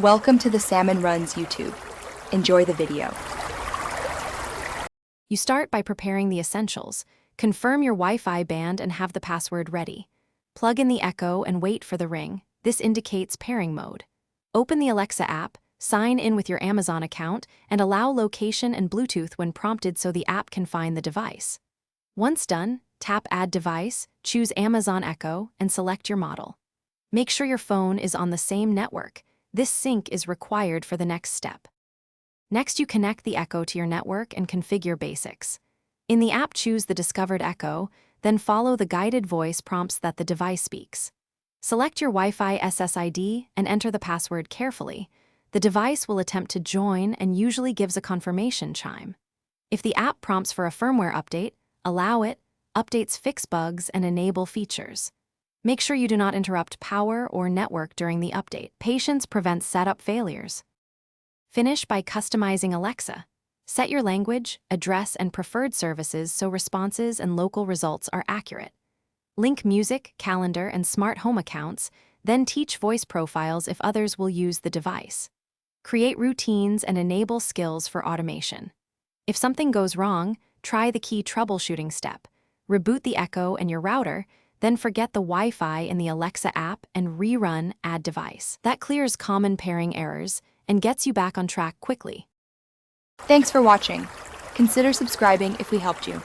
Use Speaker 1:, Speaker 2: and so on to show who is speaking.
Speaker 1: Welcome to the Salmon Runs YouTube. Enjoy the video.
Speaker 2: You start by preparing the essentials. Confirm your Wi-Fi band and have the password ready. Plug in the Echo and wait for the ring. This indicates pairing mode. Open the Alexa app, sign in with your Amazon account, and allow location and Bluetooth when prompted so the app can find the device. Once done, tap Add Device, choose Amazon Echo, and select your model. Make sure your phone is on the same network. This sync is required for the next step. Next, you connect the Echo to your network and configure basics. In the app, choose the discovered Echo, then follow the guided voice prompts that the device speaks. Select your Wi-Fi SSID and enter the password carefully. The device will attempt to join and usually gives a confirmation chime. If the app prompts for a firmware update, allow it. Updates fix bugs and enable features. Make sure you do not interrupt power or network during the update. Patience prevents setup failures. Finish by customizing Alexa. Set your language, address, and preferred services so responses and local results are accurate. Link music, calendar, and smart home accounts, then teach voice profiles if others will use the device. Create routines and enable skills for automation. If something goes wrong, try the key troubleshooting step. Reboot the Echo and your router, then forget the Wi-Fi in the Alexa app and rerun Add Device. That clears common pairing errors and gets you back on track quickly.
Speaker 1: Thanks for watching. Consider subscribing if we helped you.